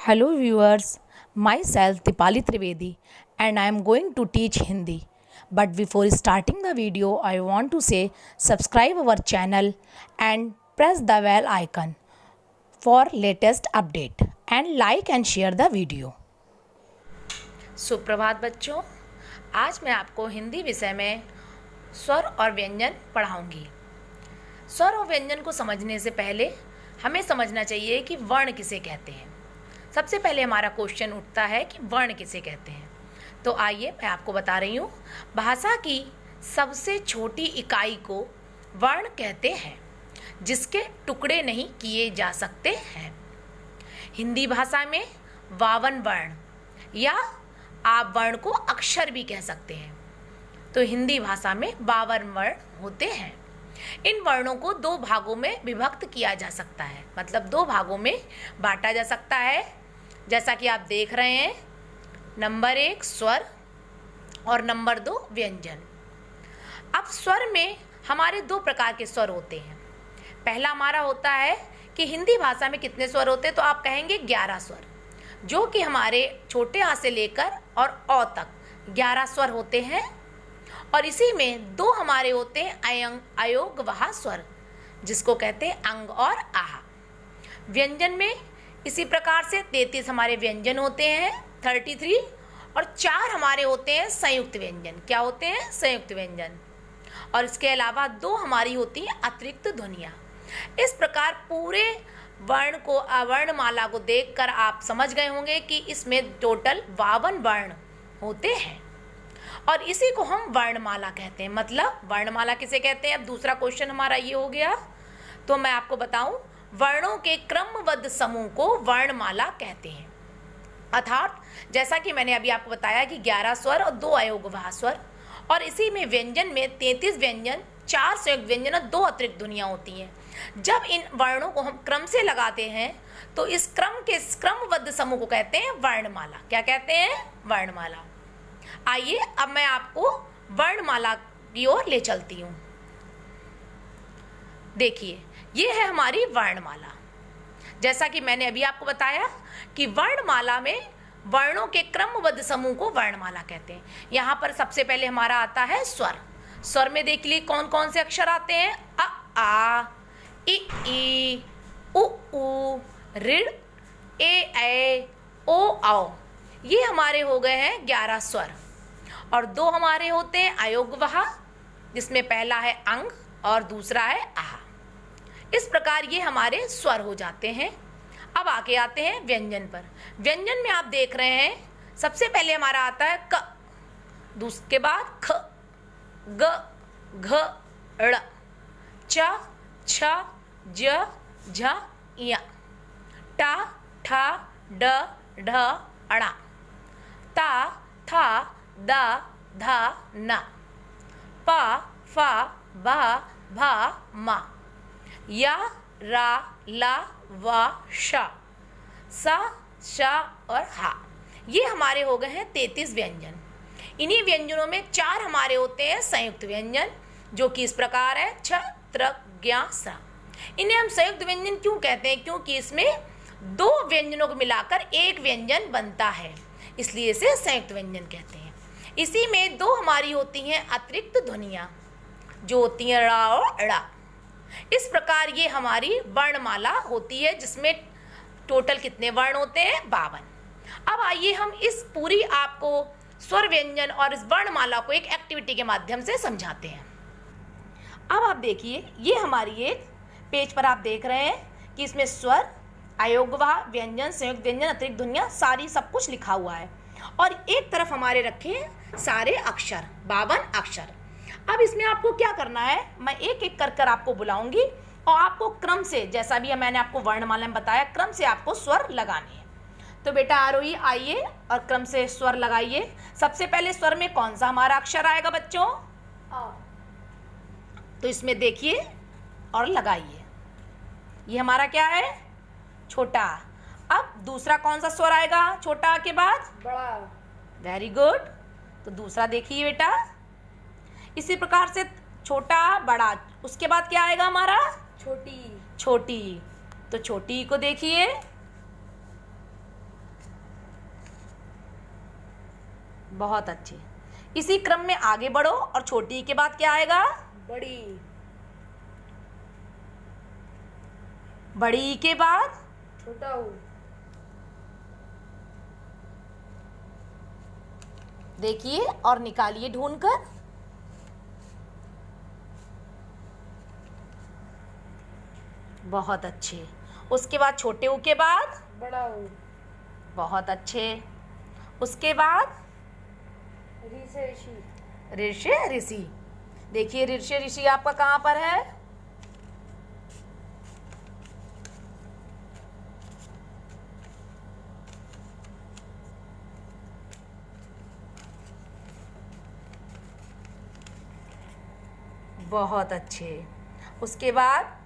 Hello viewers, myself Dipali Trivedi and I am going to teach Hindi. But before starting the video, I want to say subscribe our channel and press the bell icon for latest update and like and share the video. सुप्रभात बच्चों, आज मैं आपको हिंदी विषय में स्वर और व्यंजन पढ़ाऊंगी। स्वर और व्यंजन को समझने से पहले हमें समझना चाहिए कि वर्ण किसे कहते हैं। सबसे पहले हमारा क्वेश्चन उठता है कि वर्ण किसे कहते हैं। तो आइए मैं आपको बता रही हूँ, भाषा की सबसे छोटी इकाई को वर्ण कहते हैं, जिसके टुकड़े नहीं किए जा सकते हैं। हिंदी भाषा में 52 वर्ण या आप वर्ण को अक्षर भी कह सकते हैं। तो हिंदी भाषा में 52 वर्ण होते हैं। इन वर्णों को 2 भागों में विभक्त किया जा सकता है, मतलब 2 भागों में बांटा जा सकता है, जैसा कि आप देख रहे हैं। नंबर 1 स्वर और नंबर 2 व्यंजन। अब स्वर में हमारे 2 प्रकार के स्वर होते हैं। पहला हमारा होता है कि हिंदी भाषा में कितने स्वर होते हैं, तो आप कहेंगे 11 स्वर, जो कि हमारे छोटे आ से लेकर और अ तक 11 स्वर होते हैं। और इसी में 2 हमारे होते हैं अयंग अयोग वहा स्वर, जिसको कहते हैं अंग और आह। व्यंजन में इसी प्रकार से 33 हमारे व्यंजन होते हैं, 33, और 4 हमारे होते हैं संयुक्त व्यंजन। क्या होते हैं? संयुक्त व्यंजन। और इसके अलावा 2 हमारी होती हैं अतिरिक्त ध्वनियाँ। इस प्रकार पूरे वर्ण को वर्णमाला को देखकर आप समझ गए होंगे कि इसमें टोटल 52 वर्ण होते हैं और इसी को हम वर्णमाला कहते हैं। मतलब वर्णमाला किसे कहते हैं? अब दूसरा क्वेश्चन हमारा ये हो गया। तो मैं आपको बताऊं, वर्णों के क्रमबद्ध समूह को वर्णमाला कहते हैं। अर्थात जैसा कि मैंने अभी आपको बताया कि 11 स्वर और 2 अयोगवाह स्वर, और इसी में व्यंजन में 33 व्यंजन, 4 संयुक्त व्यंजन और 2 अतिरिक्त ध्वनियाँ होती हैं। जब इन वर्णों को हम क्रम से लगाते हैं तो इस क्रम के क्रमबद्ध समूह को कहते हैं वर्णमाला। क्या कहते हैं? वर्णमाला। आइए अब मैं आपको वर्णमाला की ओर ले चलती हूँ। देखिए, ये है हमारी वर्णमाला। जैसा कि मैंने अभी आपको बताया कि वर्णमाला में वर्णों के क्रमबद्ध समूह को वर्णमाला कहते हैं। यहाँ पर सबसे पहले हमारा आता है स्वर। स्वर में देख लीजिए कौन कौन से अक्षर आते हैं। अ आ, इ ई, उ ऊ, ऋ, ए, ओ औ। ये हमारे हो गए हैं 11 स्वर। और 2 हमारे होते हैं अयोगवाह, जिसमें पहला है अंग और दूसरा है आह। इस प्रकार ये हमारे स्वर हो जाते हैं। अब आगे आते हैं व्यंजन पर। व्यंजन में आप देख रहे हैं सबसे पहले हमारा आता है क, उसके बाद ख, ग, घ, ड़, च, छ, ज, झ, य, टा, ठा, ड, ढ, अणा, ता, था, द, ध, न, प, फ, ब, भ, म, या, रा, ला, व, श, स, श और हा। ये हमारे हो गए हैं 33 व्यंजन। इन्हीं व्यंजनों में 4 हमारे होते हैं संयुक्त व्यंजन, जो कि इस प्रकार है छ, त्र, ज्ञ, स। इन्हें हम संयुक्त व्यंजन क्यों कहते हैं? क्योंकि इसमें 2 व्यंजनों को मिलाकर एक व्यंजन बनता है, इसलिए इसे संयुक्त व्यंजन कहते हैं। इसी में 2 हमारी होती हैं अतिरिक्त ध्वनियाँ, जो होती हैं ड़ा और ड़ा। इस प्रकार ये हमारी वर्णमाला होती है, जिसमें टोटल कितने वर्ण होते हैं? 52। अब आइए हम इस पूरी आपको स्वर व्यंजन और इस वर्णमाला को एक एक्टिविटी के माध्यम से समझाते हैं। अब आप देखिए, ये हमारी एक पेज पर आप देख रहे हैं कि इसमें स्वर, अयोगवाह, व्यंजन, संयुक्त व्यंजन, अतिरिक्त ध्वनियाँ, सारी सब कुछ लिखा हुआ है। और एक तरफ हमारे रखे हैं सारे अक्षर, 52 अक्षर। अब इसमें आपको क्या करना है, मैं एक एक कर आपको बुलाऊंगी और आपको क्रम से, जैसा भी मैंने आपको वर्णमाला में बताया, क्रम से आपको स्वर लगाने हैं। तो बेटा आरोही आइए और क्रम से स्वर लगाइए। सबसे पहले स्वर में कौन सा हमारा अक्षर आएगा बच्चों? अ। तो इसमें देखिए और लगाइए। ये हमारा क्या है? छोटा। अब दूसरा कौन सा स्वर आएगा छोटा के बाद? बड़ा। Very good. तो दूसरा देखिए बेटा, इसी प्रकार से छोटा, बड़ा, उसके बाद क्या आएगा हमारा? छोटी। छोटी। तो छोटी को देखिए, बहुत अच्छे। इसी क्रम में आगे बढ़ो और छोटी ई के बाद क्या आएगा? बड़ी। बड़ी ई के बाद छोटा ऊ। देखिए और निकालिए ढूंढकर। बहुत अच्छे। उसके बाद छोटे ऊ के बाद बड़ा ऊ। बहुत अच्छे। उसके बाद ऋ से ऋषि। ऋषि ऋषि। देखिए ऋषि ऋषि आपका कहाँ पर है? बहुत अच्छे। उसके बाद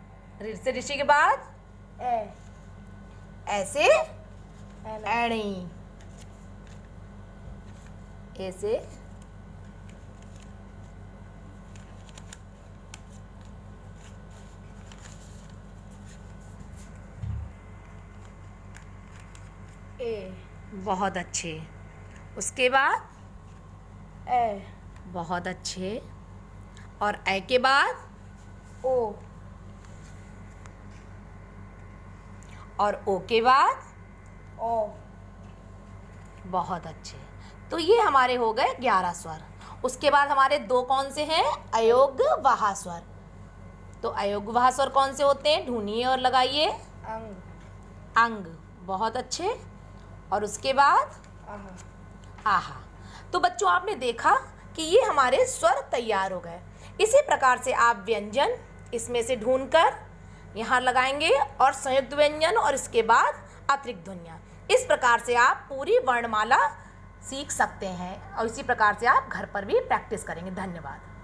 ऋषि ऋषि के बाद ए। ऐसे एणी। ऐसे ए। बहुत अच्छे। उसके बाद ए। बहुत अच्छे। और ए के बाद ओ। और ओ के बाद ओ। बहुत अच्छे। तो ये हमारे हो गए 11 स्वर। उसके बाद हमारे दो कौन से हैं? अयोग्यवाह स्वर। तो अयोग्यवाह स्वर कौन से होते हैं? ढूंढिए और लगाइए। अंग। अंग। बहुत अच्छे। और उसके बाद आहा। आहा। तो बच्चों आपने देखा कि ये हमारे स्वर तैयार हो गए। इसी प्रकार से आप व्यंजन इसमें से ढूंढकर यहाँ लगाएंगे और संयुक्त व्यंजन और इसके बाद अतिरिक्त ध्वनियाँ। इस प्रकार से आप पूरी वर्णमाला सीख सकते हैं और इसी प्रकार से आप घर पर भी प्रैक्टिस करेंगे। धन्यवाद।